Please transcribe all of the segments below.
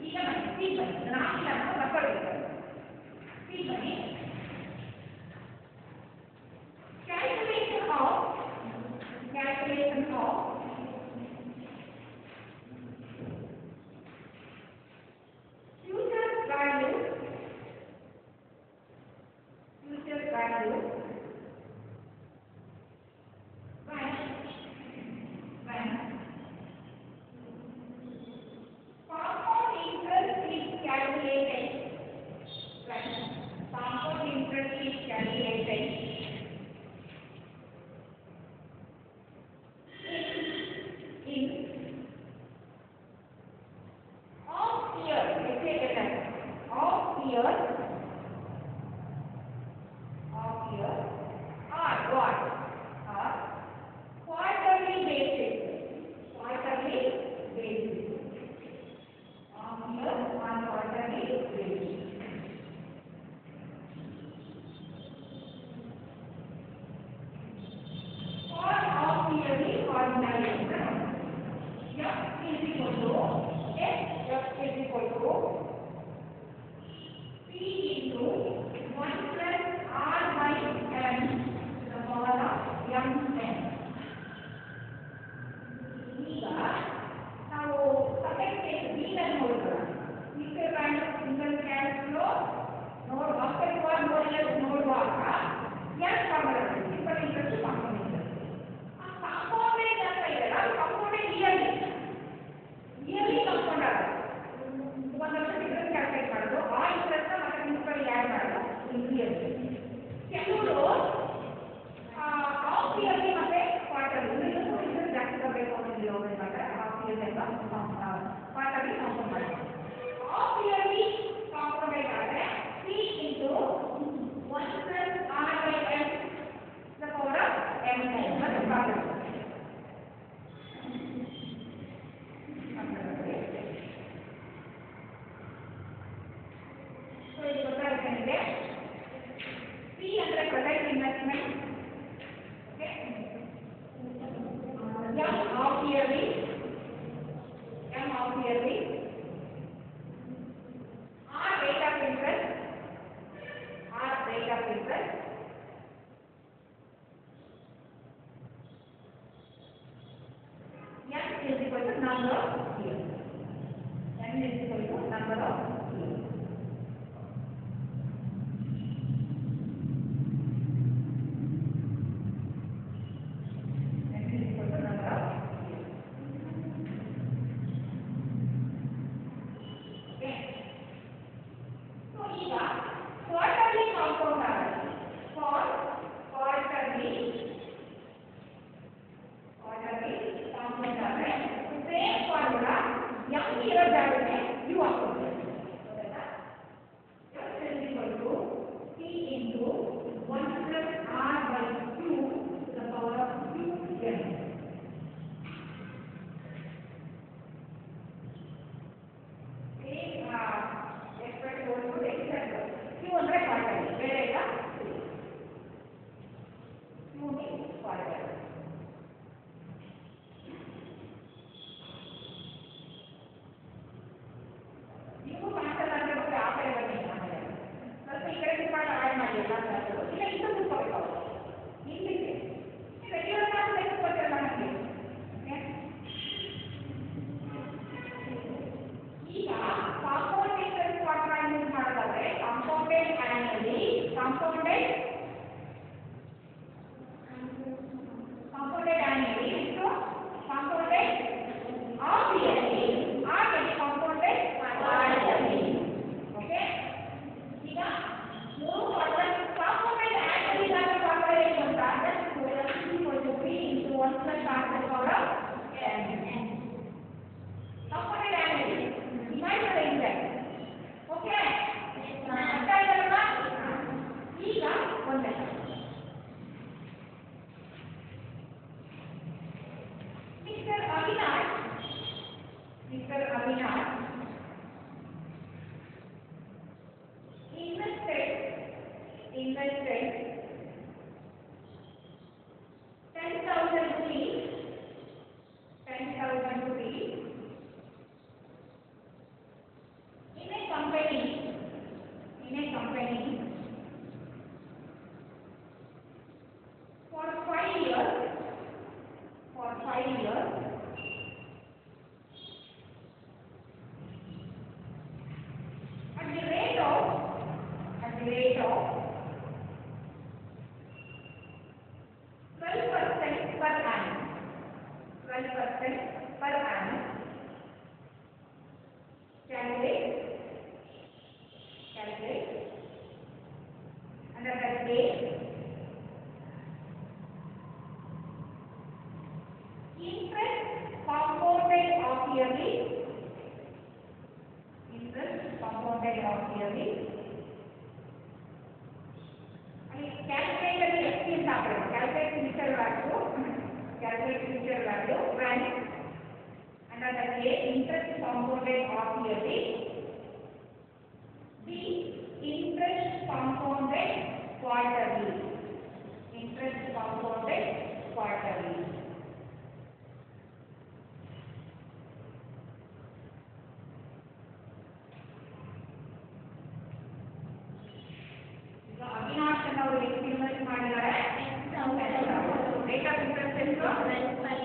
ಈಗ ಬನ್ನಿ ನಾಲ್ಕು ಬರ್ಕೊಳ್ಬೇಕು ಬನ್ನಿ calculation of future value when compound interest is calculated in off year or what or quarterly basis off year on quarterly basis. For off yearly ordinary income, F is equal to P into 1 plus R by N to the power of M10. ಈಗ ನಾವು second case B ಅನ್ನು ನೋಡೋಣ. Future value single cash flow ನೋಡುವಾಗ ಎರಡು ಫಾರ್ಮುಲಾಗಳು simple interest compound interest. ಆ ಕಾಂಪೌಂಡೇಜ್ ಅಂತ ಇದೆಯಲ್ಲ ಅದು ಕಾಂಪೌಂಡೇಜ್ ಇಯರ್ಲಿ ಕಾಂಪೌಂಡ್ ಆಗುತ್ತೆ. ಒಂದು ವರ್ಷ ಇಂಟ್ರೆಸ್ಟ್ ಕ್ಯಾಲ್ಕುಲೇಟ್ ಮಾಡೋದು ಆ ಇಂಟ್ರೆಸ್ಟ್ ಮತ್ತೆ ಪ್ರಿನ್ಸಿಪಲ್ ಆ್ಯಡ್ ಮಾಡೋದು ಇಯರ್ಲಿ. ಕೆಲವರು ಹಾಫ್ ಇಯರ್ಲಿ ಮತ್ತೆ ಕ್ವಾರ್ಟರ್ಲಿ ಇಂಟ್ರೆಸ್ಟ್ ಜಾಸ್ತಿ ಬರಬೇಕು ಅನ್ನೋದಿಲ್ಲ ಮಾತ್ರ ಹಾಫ್ ಇಯರ್ಲಿ ಅಂತ ಕ್ವಾರ್ಟರ್ಲಿ ಕಾಂಪೌಂಡ್ ಮಾಡ್ತಾರೆ. ಹಾಫ್ ಇಯರ್ಲಿ ಕಾಂಪೌಂಡೇಜ್ ಆದರೆ C into 1 plus R by N the power of N ಮತ್ತೆ quarterly. P under present investment, okay. M half yearly, R rate of interest, N is equal to number of years. rate half yearly. B. Interest compounded quarterly. Interest compounded quarterly. So Avinash and our experiment ಮಾಡಿದ್ದಾರೆ. Rate of interest ಎಷ್ಟು?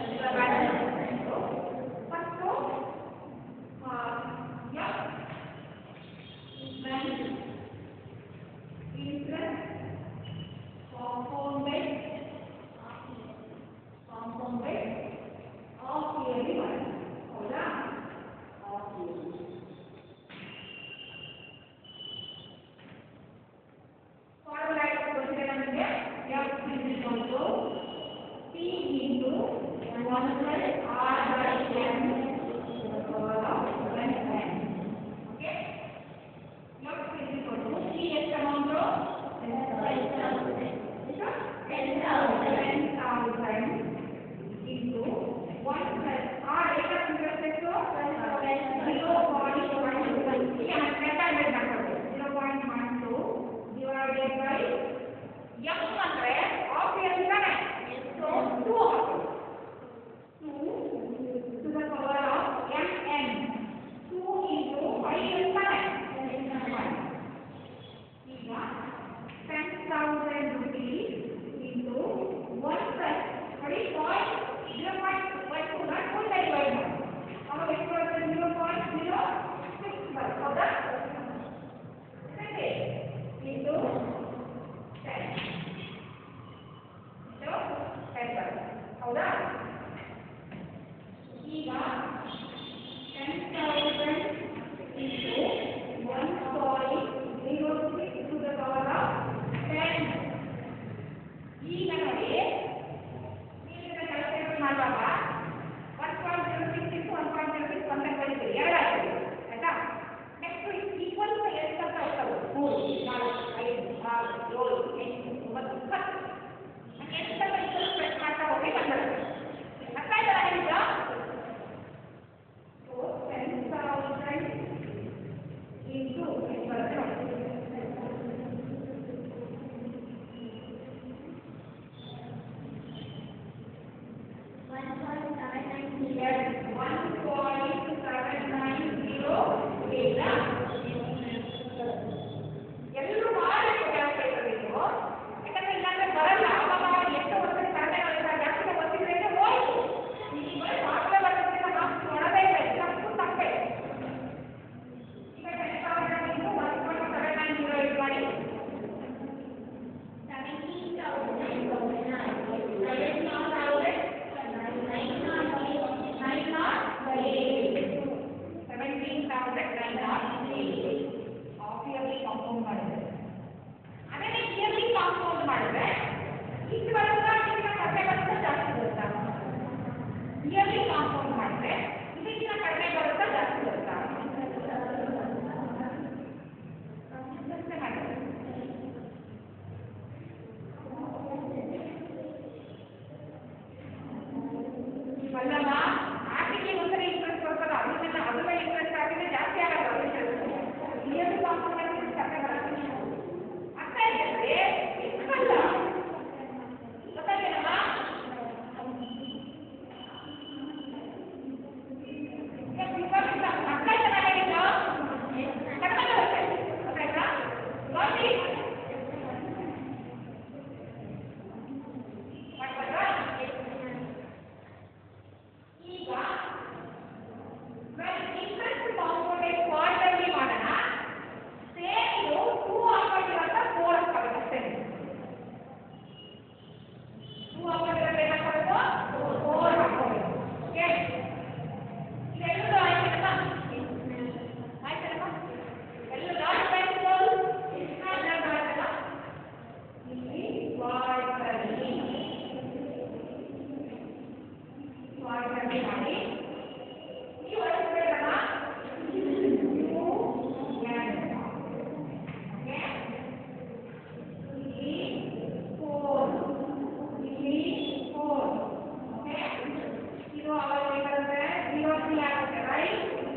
So our right?